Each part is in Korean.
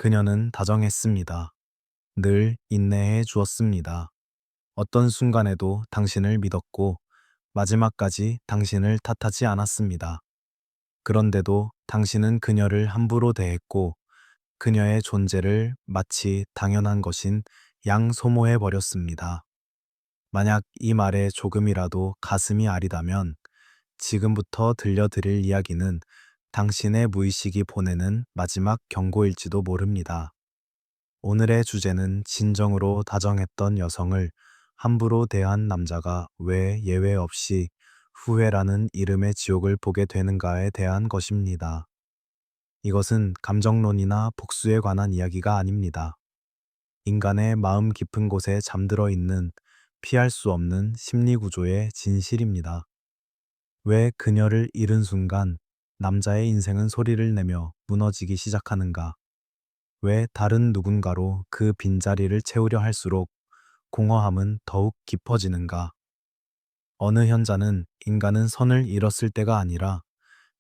그녀는 다정했습니다. 늘 인내해 주었습니다. 어떤 순간에도 당신을 믿었고 마지막까지 당신을 탓하지 않았습니다. 그런데도 당신은 그녀를 함부로 대했고 그녀의 존재를 마치 당연한 것인 양 소모해 버렸습니다. 만약 이 말에 조금이라도 가슴이 아리다면 지금부터 들려드릴 이야기는 당신의 무의식이 보내는 마지막 경고일지도 모릅니다. 오늘의 주제는 진정으로 다정했던 여성을 함부로 대한 남자가 왜 예외 없이 후회라는 이름의 지옥을 보게 되는가에 대한 것입니다. 이것은 감정론이나 복수에 관한 이야기가 아닙니다. 인간의 마음 깊은 곳에 잠들어 있는 피할 수 없는 심리 구조의 진실입니다. 왜 그녀를 잃은 순간 남자의 인생은 소리를 내며 무너지기 시작하는가? 왜 다른 누군가로 그 빈자리를 채우려 할수록 공허함은 더욱 깊어지는가? 어느 현자는 인간은 선을 잃었을 때가 아니라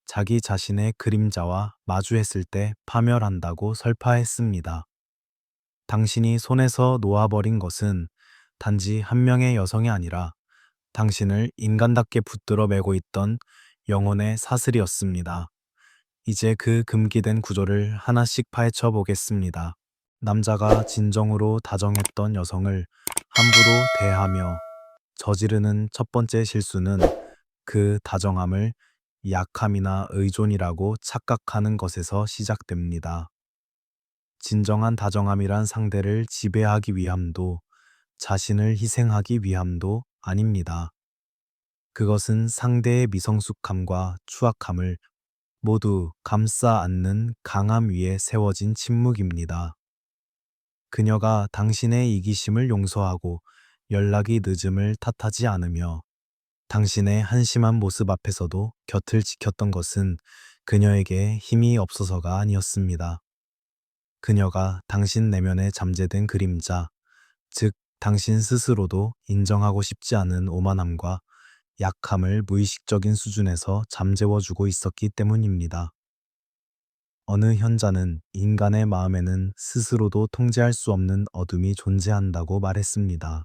자기 자신의 그림자와 마주했을 때 파멸한다고 설파했습니다. 당신이 손에서 놓아버린 것은 단지 한 명의 여성이 아니라 당신을 인간답게 붙들어 매고 있던 영혼의 사슬이었습니다. 이제 그 금기된 구조를 하나씩 파헤쳐 보겠습니다. 남자가 진정으로 다정했던 여성을 함부로 대하며 저지르는 첫 번째 실수는 그 다정함을 약함이나 의존이라고 착각하는 것에서 시작됩니다. 진정한 다정함이란 상대를 지배하기 위함도 자신을 희생하기 위함도 아닙니다. 그것은 상대의 미성숙함과 추악함을 모두 감싸 안는 강함 위에 세워진 침묵입니다. 그녀가 당신의 이기심을 용서하고 연락이 늦음을 탓하지 않으며 당신의 한심한 모습 앞에서도 곁을 지켰던 것은 그녀에게 힘이 없어서가 아니었습니다. 그녀가 당신 내면에 잠재된 그림자, 즉 당신 스스로도 인정하고 싶지 않은 오만함과 약함을 무의식적인 수준에서 잠재워주고 있었기 때문입니다. 어느 현자는 인간의 마음에는 스스로도 통제할 수 없는 어둠이 존재한다고 말했습니다.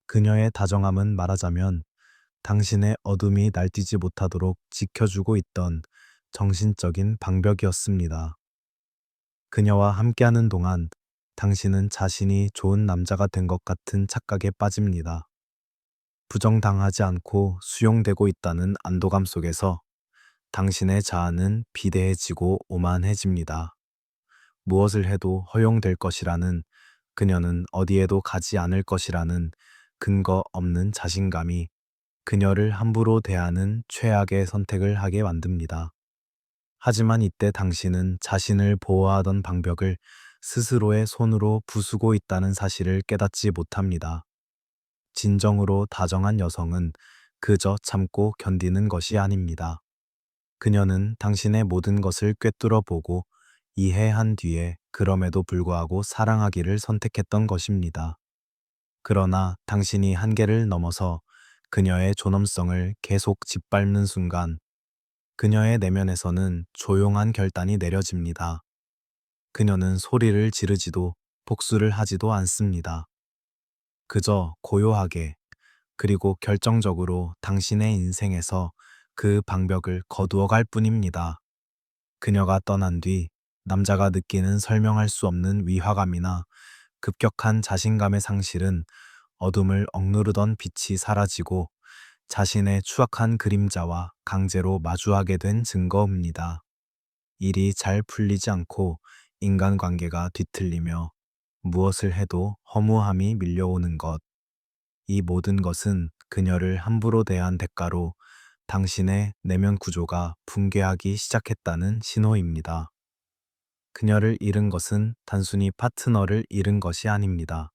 그녀의 다정함은 말하자면 당신의 어둠이 날뛰지 못하도록 지켜주고 있던 정신적인 방벽이었습니다. 그녀와 함께하는 동안 당신은 자신이 좋은 남자가 된 것 같은 착각에 빠집니다. 부정당하지 않고 수용되고 있다는 안도감 속에서 당신의 자아는 비대해지고 오만해집니다. 무엇을 해도 허용될 것이라는, 그녀는 어디에도 가지 않을 것이라는 근거 없는 자신감이 그녀를 함부로 대하는 최악의 선택을 하게 만듭니다. 하지만 이때 당신은 자신을 보호하던 방벽을 스스로의 손으로 부수고 있다는 사실을 깨닫지 못합니다. 진정으로 다정한 여성은 그저 참고 견디는 것이 아닙니다. 그녀는 당신의 모든 것을 꿰뚫어 보고 이해한 뒤에 그럼에도 불구하고 사랑하기를 선택했던 것입니다. 그러나 당신이 한계를 넘어서 그녀의 존엄성을 계속 짓밟는 순간 그녀의 내면에서는 조용한 결단이 내려집니다. 그녀는 소리를 지르지도 복수를 하지도 않습니다. 그저 고요하게 그리고 결정적으로 당신의 인생에서 그 방벽을 거두어 갈 뿐입니다. 그녀가 떠난 뒤 남자가 느끼는 설명할 수 없는 위화감이나 급격한 자신감의 상실은 어둠을 억누르던 빛이 사라지고 자신의 추악한 그림자와 강제로 마주하게 된 증거입니다. 일이 잘 풀리지 않고 인간관계가 뒤틀리며 무엇을 해도 허무함이 밀려오는 것. 이 모든 것은 그녀를 함부로 대한 대가로 당신의 내면 구조가 붕괴하기 시작했다는 신호입니다. 그녀를 잃은 것은 단순히 파트너를 잃은 것이 아닙니다.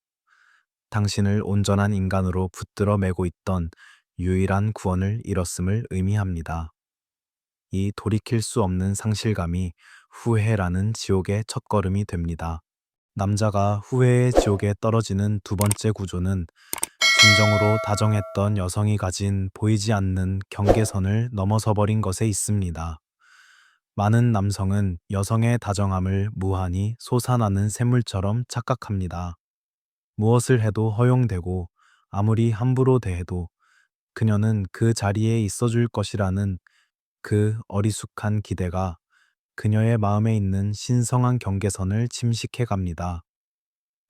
당신을 온전한 인간으로 붙들어 매고 있던 유일한 구원을 잃었음을 의미합니다. 이 돌이킬 수 없는 상실감이 후회라는 지옥의 첫걸음이 됩니다. 남자가 후회의 지옥에 떨어지는 두 번째 구조는 진정으로 다정했던 여성이 가진 보이지 않는 경계선을 넘어서 버린 것에 있습니다. 많은 남성은 여성의 다정함을 무한히 솟아나는 샘물처럼 착각합니다. 무엇을 해도 허용되고 아무리 함부로 대해도 그녀는 그 자리에 있어줄 것이라는 그 어리숙한 기대가 그녀의 마음에 있는 신성한 경계선을 침식해 갑니다.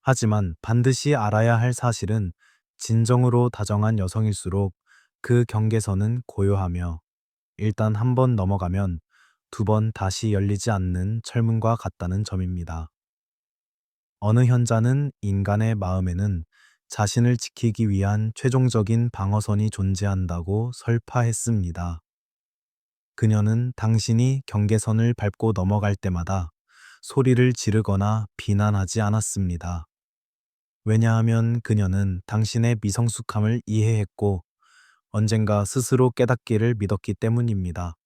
하지만 반드시 알아야 할 사실은 진정으로 다정한 여성일수록 그 경계선은 고요하며 일단 한 번 넘어가면 두 번 다시 열리지 않는 철문과 같다는 점입니다. 어느 현자는 인간의 마음에는 자신을 지키기 위한 최종적인 방어선이 존재한다고 설파했습니다. 그녀는 당신이 경계선을 밟고 넘어갈 때마다 소리를 지르거나 비난하지 않았습니다. 왜냐하면 그녀는 당신의 미성숙함을 이해했고 언젠가 스스로 깨닫기를 믿었기 때문입니다.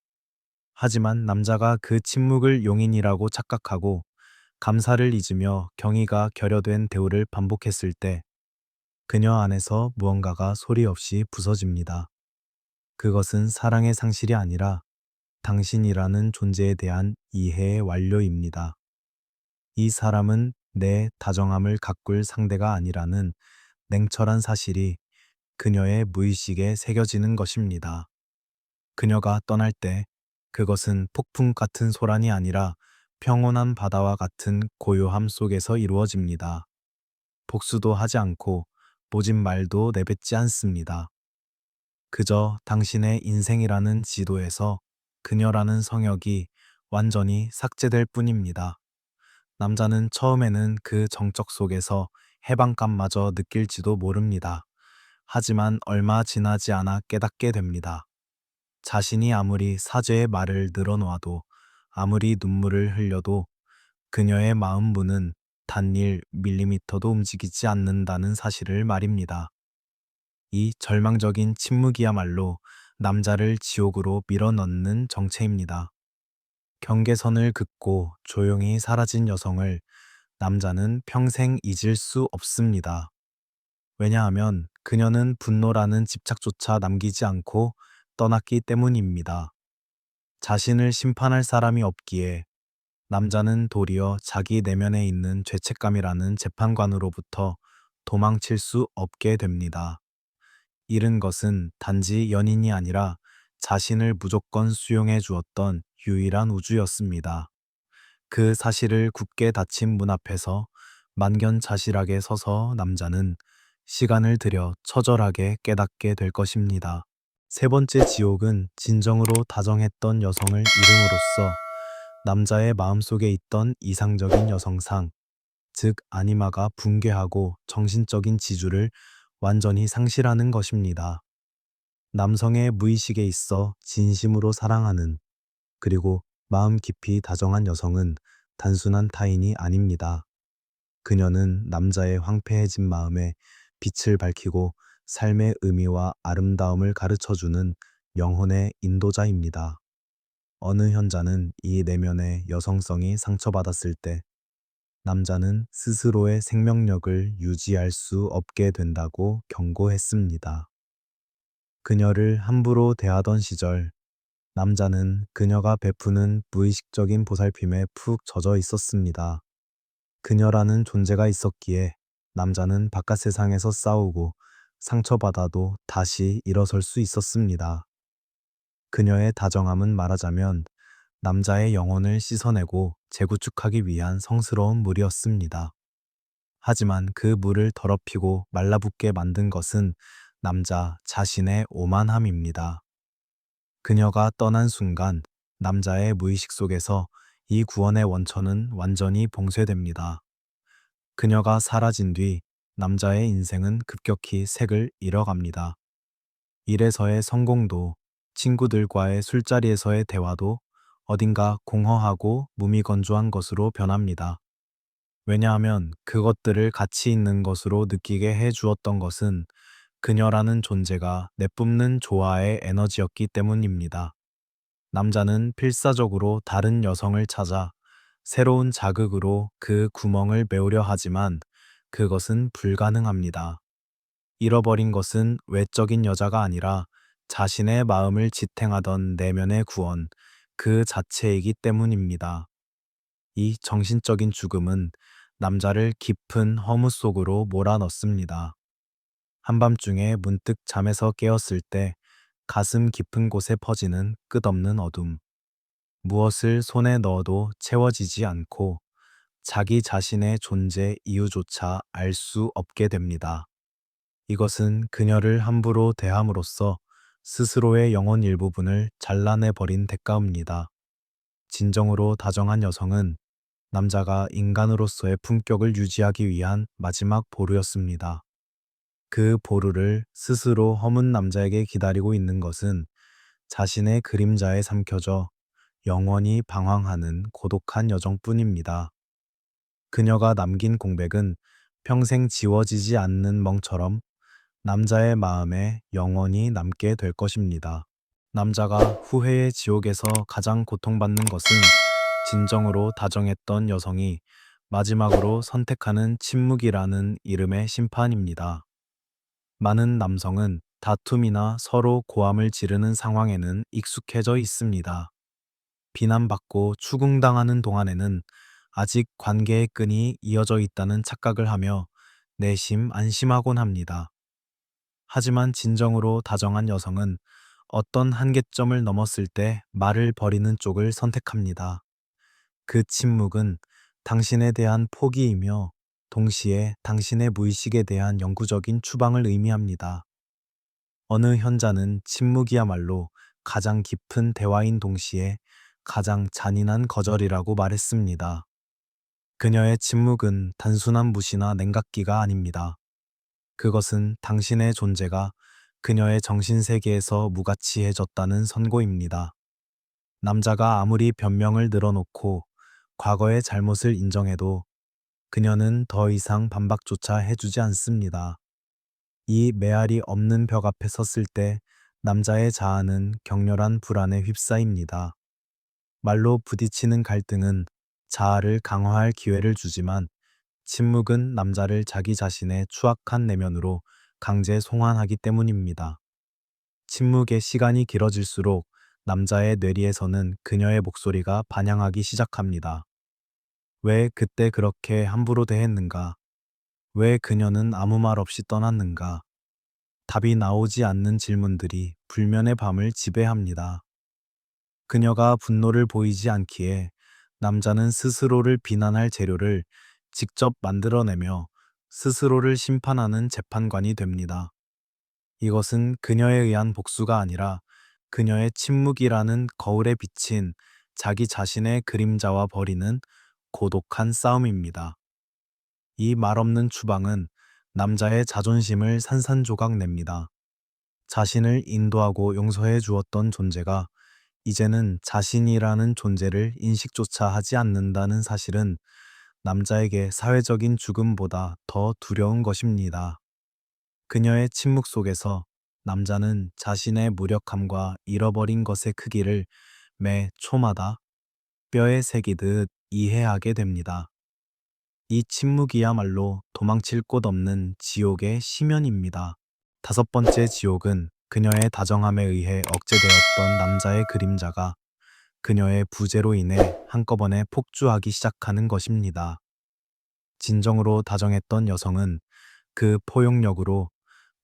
하지만 남자가 그 침묵을 용인이라고 착각하고 감사를 잊으며 경의가 결여된 대우를 반복했을 때 그녀 안에서 무언가가 소리 없이 부서집니다. 그것은 사랑의 상실이 아니라 당신이라는 존재에 대한 이해의 완료입니다. 이 사람은 내 다정함을 가꿀 상대가 아니라는 냉철한 사실이 그녀의 무의식에 새겨지는 것입니다. 그녀가 떠날 때 그것은 폭풍 같은 소란이 아니라 평온한 바다와 같은 고요함 속에서 이루어집니다. 복수도 하지 않고 모진 말도 내뱉지 않습니다. 그저 당신의 인생이라는 지도에서 그녀라는 성역이 완전히 삭제될 뿐입니다. 남자는 처음에는 그 정적 속에서 해방감마저 느낄지도 모릅니다. 하지만 얼마 지나지 않아 깨닫게 됩니다. 자신이 아무리 사죄의 말을 늘어놓아도 아무리 눈물을 흘려도 그녀의 마음문은 단 1밀리미터도 움직이지 않는다는 사실을 말입니다. 이 절망적인 침묵이야말로 남자를 지옥으로 밀어넣는 정체입니다. 경계선을 긋고 조용히 사라진 여성을 남자는 평생 잊을 수 없습니다. 왜냐하면 그녀는 분노라는 집착조차 남기지 않고 떠났기 때문입니다. 자신을 심판할 사람이 없기에 남자는 도리어 자기 내면에 있는 죄책감이라는 재판관으로부터 도망칠 수 없게 됩니다. 잃은 것은 단지 연인이 아니라 자신을 무조건 수용해 주었던 유일한 우주였습니다. 그 사실을 굳게 닫힌 문 앞에서 만견자실하게 서서 남자는 시간을 들여 처절하게 깨닫게 될 것입니다. 세 번째 지옥은 진정으로 다정했던 여성을 잃음으로써 남자의 마음속에 있던 이상적인 여성상, 즉 아니마가 붕괴하고 정신적인 지주를 완전히 상실하는 것입니다. 남성의 무의식에 있어 진심으로 사랑하는 그리고 마음 깊이 다정한 여성은 단순한 타인이 아닙니다. 그녀는 남자의 황폐해진 마음에 빛을 밝히고 삶의 의미와 아름다움을 가르쳐주는 영혼의 인도자입니다. 어느 현자는 이 내면의 여성성이 상처받았을 때 남자는 스스로의 생명력을 유지할 수 없게 된다고 경고했습니다. 그녀를 함부로 대하던 시절 남자는 그녀가 베푸는 무의식적인 보살핌에 푹 젖어 있었습니다. 그녀라는 존재가 있었기에 남자는 바깥 세상에서 싸우고 상처받아도 다시 일어설 수 있었습니다. 그녀의 다정함은 말하자면 남자의 영혼을 씻어내고 재구축하기 위한 성스러운 물이었습니다. 하지만 그 물을 더럽히고 말라붙게 만든 것은 남자 자신의 오만함입니다. 그녀가 떠난 순간 남자의 무의식 속에서 이 구원의 원천은 완전히 봉쇄됩니다. 그녀가 사라진 뒤 남자의 인생은 급격히 색을 잃어갑니다. 일에서의 성공도 친구들과의 술자리에서의 대화도 어딘가 공허하고 무미건조한 것으로 변합니다. 왜냐하면 그것들을 가치 있는 것으로 느끼게 해 주었던 것은 그녀라는 존재가 내뿜는 조화의 에너지였기 때문입니다. 남자는 필사적으로 다른 여성을 찾아 새로운 자극으로 그 구멍을 메우려 하지만 그것은 불가능합니다. 잃어버린 것은 외적인 여자가 아니라 자신의 마음을 지탱하던 내면의 구원, 그 자체이기 때문입니다. 이 정신적인 죽음은 남자를 깊은 허무 속으로 몰아넣습니다. 한밤중에 문득 잠에서 깨었을 때 가슴 깊은 곳에 퍼지는 끝없는 어둠. 무엇을 손에 넣어도 채워지지 않고 자기 자신의 존재 이유조차 알 수 없게 됩니다. 이것은 그녀를 함부로 대함으로써 스스로의 영혼 일부분을 잘라내버린 대가입니다. 진정으로 다정한 여성은 남자가 인간으로서의 품격을 유지하기 위한 마지막 보루였습니다. 그 보루를 스스로 허문 남자에게 기다리고 있는 것은 자신의 그림자에 삼켜져 영원히 방황하는 고독한 여정뿐입니다. 그녀가 남긴 공백은 평생 지워지지 않는 멍처럼 남자의 마음에 영원히 남게 될 것입니다. 남자가 후회의 지옥에서 가장 고통받는 것은 진정으로 다정했던 여성이 마지막으로 선택하는 침묵이라는 이름의 심판입니다. 많은 남성은 다툼이나 서로 고함을 지르는 상황에는 익숙해져 있습니다. 비난받고 추궁당하는 동안에는 아직 관계의 끈이 이어져 있다는 착각을 하며 내심 안심하곤 합니다. 하지만 진정으로 다정한 여성은 어떤 한계점을 넘었을 때 말을 버리는 쪽을 선택합니다. 그 침묵은 당신에 대한 포기이며 동시에 당신의 무의식에 대한 영구적인 추방을 의미합니다. 어느 현자는 침묵이야말로 가장 깊은 대화인 동시에 가장 잔인한 거절이라고 말했습니다. 그녀의 침묵은 단순한 무시나 냉각기가 아닙니다. 그것은 당신의 존재가 그녀의 정신세계에서 무가치해졌다는 선고입니다. 남자가 아무리 변명을 늘어놓고 과거의 잘못을 인정해도 그녀는 더 이상 반박조차 해주지 않습니다. 이 메아리 없는 벽 앞에 섰을 때 남자의 자아는 격렬한 불안에 휩싸입니다. 말로 부딪히는 갈등은 자아를 강화할 기회를 주지만 침묵은 남자를 자기 자신의 추악한 내면으로 강제 송환하기 때문입니다. 침묵의 시간이 길어질수록 남자의 뇌리에서는 그녀의 목소리가 반향하기 시작합니다. 왜 그때 그렇게 함부로 대했는가? 왜 그녀는 아무 말 없이 떠났는가? 답이 나오지 않는 질문들이 불면의 밤을 지배합니다. 그녀가 분노를 보이지 않기에 남자는 스스로를 비난할 재료를 직접 만들어내며 스스로를 심판하는 재판관이 됩니다. 이것은 그녀에 의한 복수가 아니라 그녀의 침묵이라는 거울에 비친 자기 자신의 그림자와 벌이는 고독한 싸움입니다. 이 말없는 추방은 남자의 자존심을 산산조각 냅니다. 자신을 인도하고 용서해 주었던 존재가 이제는 자신이라는 존재를 인식조차 하지 않는다는 사실은 남자에게 사회적인 죽음보다 더 두려운 것입니다. 그녀의 침묵 속에서 남자는 자신의 무력함과 잃어버린 것의 크기를 매 초마다 뼈에 새기듯 이해하게 됩니다. 이 침묵이야말로 도망칠 곳 없는 지옥의 심연입니다. 다섯 번째 지옥은 그녀의 다정함에 의해 억제되었던 남자의 그림자가 그녀의 부재로 인해 한꺼번에 폭주하기 시작하는 것입니다. 진정으로 다정했던 여성은 그 포용력으로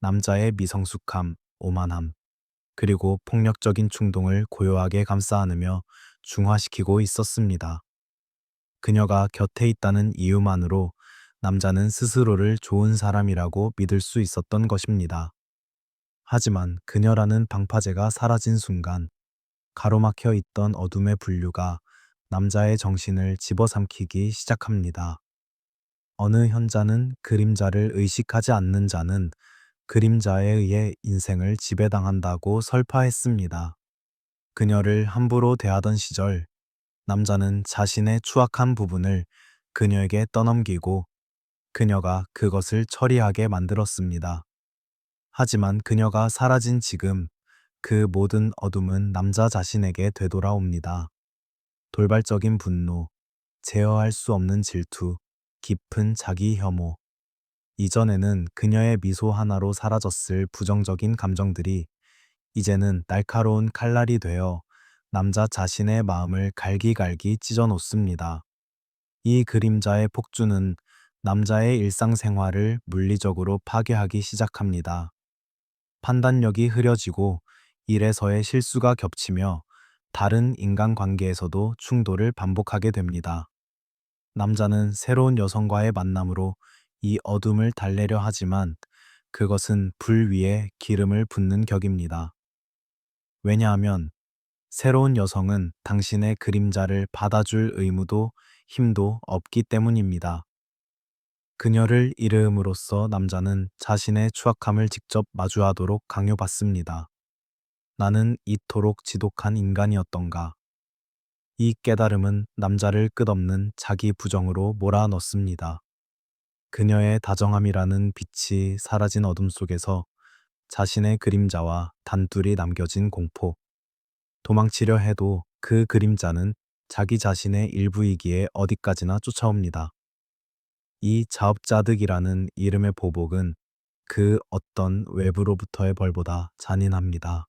남자의 미성숙함, 오만함, 그리고 폭력적인 충동을 고요하게 감싸 안으며 중화시키고 있었습니다. 그녀가 곁에 있다는 이유만으로 남자는 스스로를 좋은 사람이라고 믿을 수 있었던 것입니다. 하지만 그녀라는 방파제가 사라진 순간 가로막혀 있던 어둠의 분류가 남자의 정신을 집어삼키기 시작합니다. 어느 현자는 그림자를 의식하지 않는 자는 그림자에 의해 인생을 지배당한다고 설파했습니다. 그녀를 함부로 대하던 시절 남자는 자신의 추악한 부분을 그녀에게 떠넘기고 그녀가 그것을 처리하게 만들었습니다. 하지만 그녀가 사라진 지금 그 모든 어둠은 남자 자신에게 되돌아옵니다. 돌발적인 분노, 제어할 수 없는 질투, 깊은 자기 혐오. 이전에는 그녀의 미소 하나로 사라졌을 부정적인 감정들이 이제는 날카로운 칼날이 되어 남자 자신의 마음을 갈기갈기 찢어 놓습니다. 이 그림자의 폭주는 남자의 일상생활을 물리적으로 파괴하기 시작합니다. 판단력이 흐려지고 일에서의 실수가 겹치며 다른 인간관계에서도 충돌을 반복하게 됩니다. 남자는 새로운 여성과의 만남으로 이 어둠을 달래려 하지만 그것은 불 위에 기름을 붓는 격입니다. 왜냐하면 새로운 여성은 당신의 그림자를 받아줄 의무도 힘도 없기 때문입니다. 그녀를 잃음으로써 남자는 자신의 추악함을 직접 마주하도록 강요받습니다. 나는 이토록 지독한 인간이었던가. 이 깨달음은 남자를 끝없는 자기 부정으로 몰아넣습니다. 그녀의 다정함이라는 빛이 사라진 어둠 속에서 자신의 그림자와 단둘이 남겨진 공포. 도망치려 해도 그 그림자는 자기 자신의 일부이기에 어디까지나 쫓아옵니다. 이 자업자득이라는 이름의 보복은 그 어떤 외부로부터의 벌보다 잔인합니다.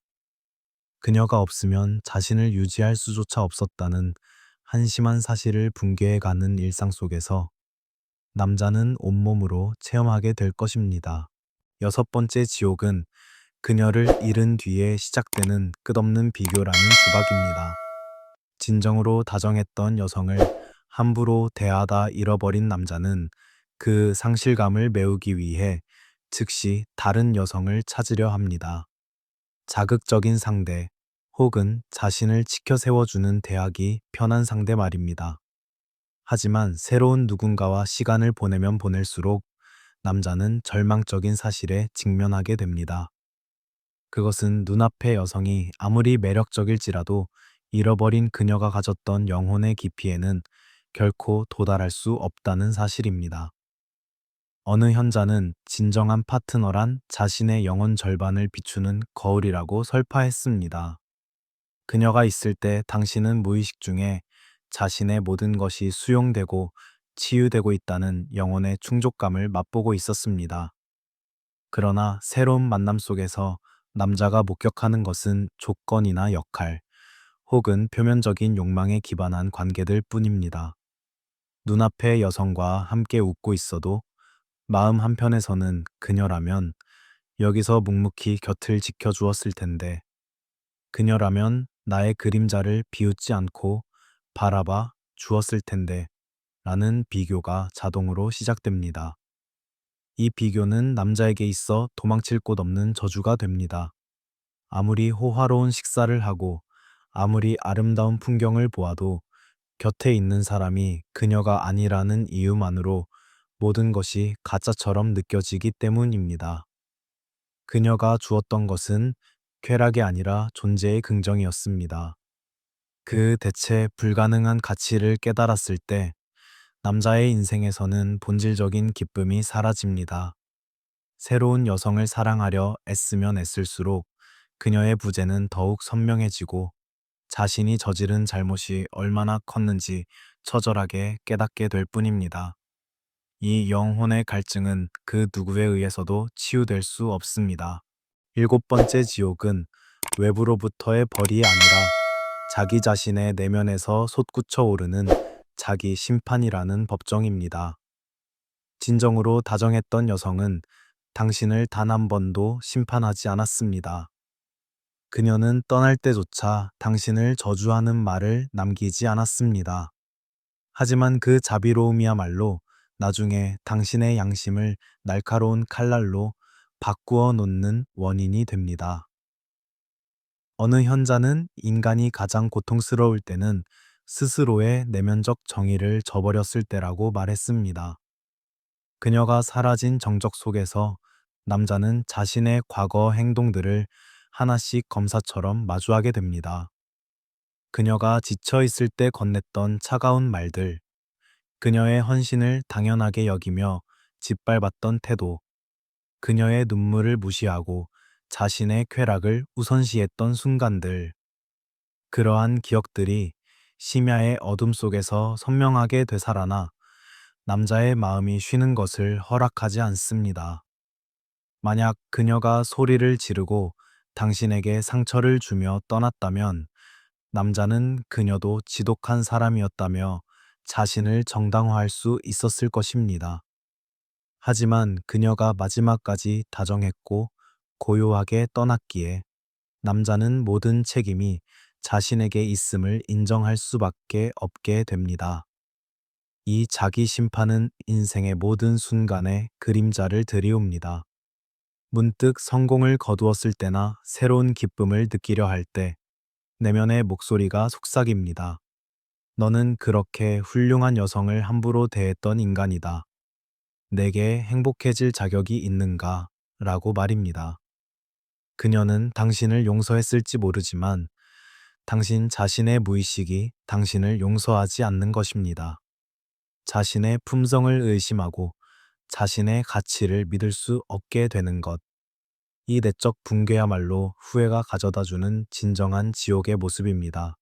그녀가 없으면 자신을 유지할 수조차 없었다는 한심한 사실을 붕괴해가는 일상 속에서 남자는 온몸으로 체험하게 될 것입니다. 여섯 번째 지옥은 그녀를 잃은 뒤에 시작되는 끝없는 비교라는 주박입니다. 진정으로 다정했던 여성을 함부로 대하다 잃어버린 남자는 그 상실감을 메우기 위해 즉시 다른 여성을 찾으려 합니다. 자극적인 상대 혹은 자신을 지켜 세워주는 대학이 편한 상대 말입니다. 하지만 새로운 누군가와 시간을 보내면 보낼수록 남자는 절망적인 사실에 직면하게 됩니다. 그것은 눈앞의 여성이 아무리 매력적일지라도 잃어버린 그녀가 가졌던 영혼의 깊이에는 결코 도달할 수 없다는 사실입니다. 어느 현자는 진정한 파트너란 자신의 영혼 절반을 비추는 거울이라고 설파했습니다. 그녀가 있을 때 당신은 무의식 중에 자신의 모든 것이 수용되고 치유되고 있다는 영혼의 충족감을 맛보고 있었습니다. 그러나 새로운 만남 속에서 남자가 목격하는 것은 조건이나 역할, 혹은 표면적인 욕망에 기반한 관계들 뿐입니다. 눈앞의 여성과 함께 웃고 있어도 마음 한편에서는 그녀라면 여기서 묵묵히 곁을 지켜주었을 텐데, 그녀라면 나의 그림자를 비웃지 않고 바라봐 주었을 텐데 라는 비교가 자동으로 시작됩니다. 이 비교는 남자에게 있어 도망칠 곳 없는 저주가 됩니다. 아무리 호화로운 식사를 하고 아무리 아름다운 풍경을 보아도 곁에 있는 사람이 그녀가 아니라는 이유만으로 모든 것이 가짜처럼 느껴지기 때문입니다. 그녀가 주었던 것은 쾌락이 아니라 존재의 긍정이었습니다. 그 대체 불가능한 가치를 깨달았을 때 남자의 인생에서는 본질적인 기쁨이 사라집니다. 새로운 여성을 사랑하려 애쓰면 애쓸수록 그녀의 부재는 더욱 선명해지고 자신이 저지른 잘못이 얼마나 컸는지 처절하게 깨닫게 될 뿐입니다. 이 영혼의 갈증은 그 누구에 의해서도 치유될 수 없습니다. 일곱 번째 지옥은 외부로부터의 벌이 아니라 자기 자신의 내면에서 솟구쳐 오르는 자기 심판이라는 법정입니다. 진정으로 다정했던 여성은 당신을 단 한 번도 심판하지 않았습니다. 그녀는 떠날 때조차 당신을 저주하는 말을 남기지 않았습니다. 하지만 그 자비로움이야말로 나중에 당신의 양심을 날카로운 칼날로 바꾸어 놓는 원인이 됩니다. 어느 현자는 인간이 가장 고통스러울 때는 스스로의 내면적 정의를 저버렸을 때라고 말했습니다. 그녀가 사라진 정적 속에서 남자는 자신의 과거 행동들을 하나씩 검사처럼 마주하게 됩니다. 그녀가 지쳐 있을 때 건넸던 차가운 말들, 그녀의 헌신을 당연하게 여기며 짓밟았던 태도, 그녀의 눈물을 무시하고 자신의 쾌락을 우선시했던 순간들, 그러한 기억들이 심야의 어둠 속에서 선명하게 되살아나 남자의 마음이 쉬는 것을 허락하지 않습니다. 만약 그녀가 소리를 지르고 당신에게 상처를 주며 떠났다면 남자는 그녀도 지독한 사람이었다며 자신을 정당화할 수 있었을 것입니다. 하지만 그녀가 마지막까지 다정했고 고요하게 떠났기에 남자는 모든 책임이 자신에게 있음을 인정할 수밖에 없게 됩니다. 이 자기 심판은 인생의 모든 순간에 그림자를 들이웁니다. 문득 성공을 거두었을 때나 새로운 기쁨을 느끼려 할 때 내면의 목소리가 속삭입니다. 너는 그렇게 훌륭한 여성을 함부로 대했던 인간이다. 내게 행복해질 자격이 있는가? 라고 말입니다. 그녀는 당신을 용서했을지 모르지만 당신 자신의 무의식이 당신을 용서하지 않는 것입니다. 자신의 품성을 의심하고 자신의 가치를 믿을 수 없게 되는 것. 이 내적 붕괴야말로 후회가 가져다주는 진정한 지옥의 모습입니다.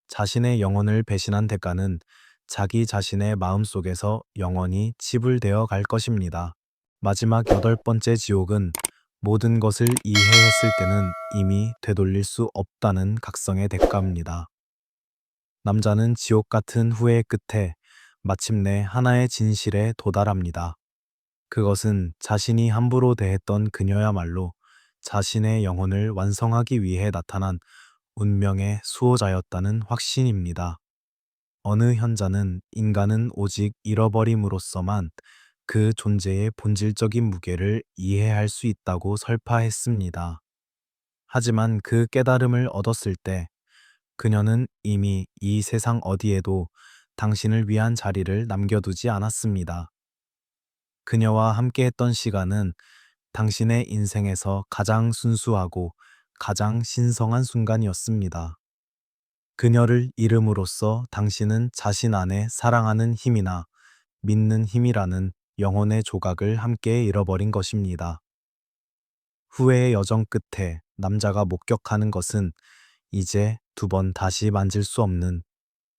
자신의 영혼을 배신한 대가는 자기 자신의 마음속에서 영원히 치불되어 갈 것입니다. 마지막 8번째 지옥은 모든 것을 이해했을 때는 이미 되돌릴 수 없다는 각성의 대가입니다. 남자는 지옥 같은 후회의 끝에 마침내 하나의 진실에 도달합니다. 그것은 자신이 함부로 대했던 그녀야말로 자신의 영혼을 완성하기 위해 나타난 운명의 수호자였다는 확신입니다. 어느 현자는 인간은 오직 잃어버림으로써만 그 존재의 본질적인 무게를 이해할 수 있다고 설파했습니다. 하지만 그 깨달음을 얻었을 때 그녀는 이미 이 세상 어디에도 당신을 위한 자리를 남겨두지 않았습니다. 그녀와 함께했던 시간은 당신의 인생에서 가장 순수하고 가장 신성한 순간이었습니다. 그녀를 잃음으로써 당신은 자신 안에 사랑하는 힘이나 믿는 힘이라는 영혼의 조각을 함께 잃어버린 것입니다. 후회의 여정 끝에 남자가 목격하는 것은 이제 2번 다시 만질 수 없는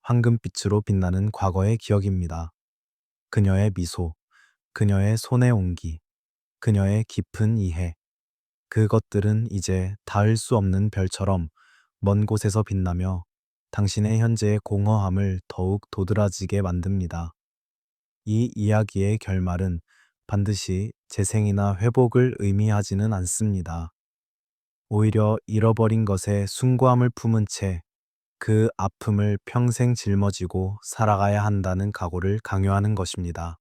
황금빛으로 빛나는 과거의 기억입니다. 그녀의 미소, 그녀의 손의 온기, 그녀의 깊은 이해. 그것들은 이제 닿을 수 없는 별처럼 먼 곳에서 빛나며 당신의 현재의 공허함을 더욱 도드라지게 만듭니다. 이 이야기의 결말은 반드시 재생이나 회복을 의미하지는 않습니다. 오히려 잃어버린 것에 숭고함을 품은 채 그 아픔을 평생 짊어지고 살아가야 한다는 각오를 강요하는 것입니다.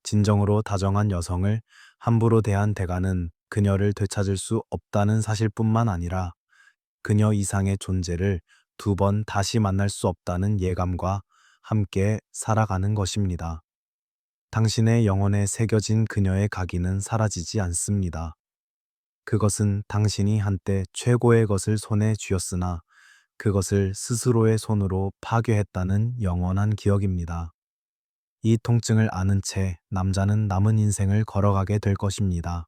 진정으로 다정한 여성을 함부로 대한 대가는 그녀를 되찾을 수 없다는 사실뿐만 아니라 그녀 이상의 존재를 2번 다시 만날 수 없다는 예감과 함께 살아가는 것입니다. 당신의 영혼에 새겨진 그녀의 각인은 사라지지 않습니다. 그것은 당신이 한때 최고의 것을 손에 쥐었으나 그것을 스스로의 손으로 파괴했다는 영원한 기억입니다. 이 통증을 아는 채 남자는 남은 인생을 걸어가게 될 것입니다.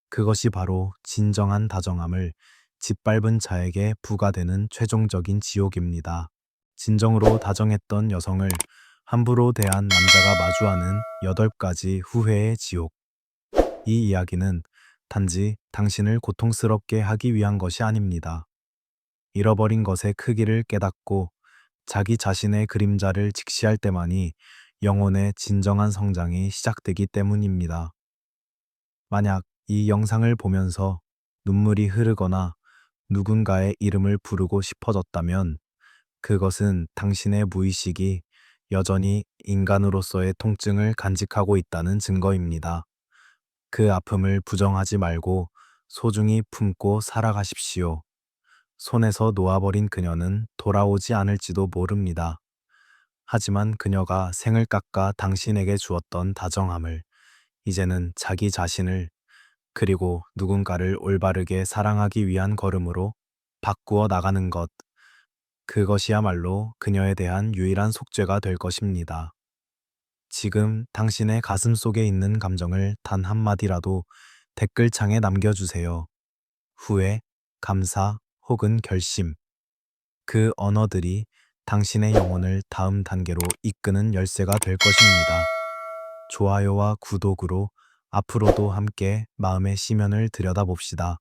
그것이 바로 진정한 다정함을 짓밟은 자에게 부과되는 최종적인 지옥입니다. 진정으로 다정했던 여성을 함부로 대한 남자가 마주하는 8가지 후회의 지옥. 이 이야기는 단지 당신을 고통스럽게 하기 위한 것이 아닙니다. 잃어버린 것의 크기를 깨닫고 자기 자신의 그림자를 직시할 때만이 영혼의 진정한 성장이 시작되기 때문입니다. 만약 이 영상을 보면서 눈물이 흐르거나 누군가의 이름을 부르고 싶어졌다면 그것은 당신의 무의식이 여전히 인간으로서의 통증을 간직하고 있다는 증거입니다. 그 아픔을 부정하지 말고 소중히 품고 살아가십시오. 손에서 놓아버린 그녀는 돌아오지 않을지도 모릅니다. 하지만 그녀가 생을 깎아 당신에게 주었던 다정함을 이제는 자기 자신을 그리고 누군가를 올바르게 사랑하기 위한 걸음으로 바꾸어 나가는 것, 그것이야말로 그녀에 대한 유일한 속죄가 될 것입니다. 지금 당신의 가슴 속에 있는 감정을 단 한마디라도 댓글창에 남겨주세요. 후회, 감사 혹은 결심. 그 언어들이 당신의 영혼을 다음 단계로 이끄는 열쇠가 될 것입니다. 좋아요와 구독으로 앞으로도 함께 마음의 심연을 들여다봅시다.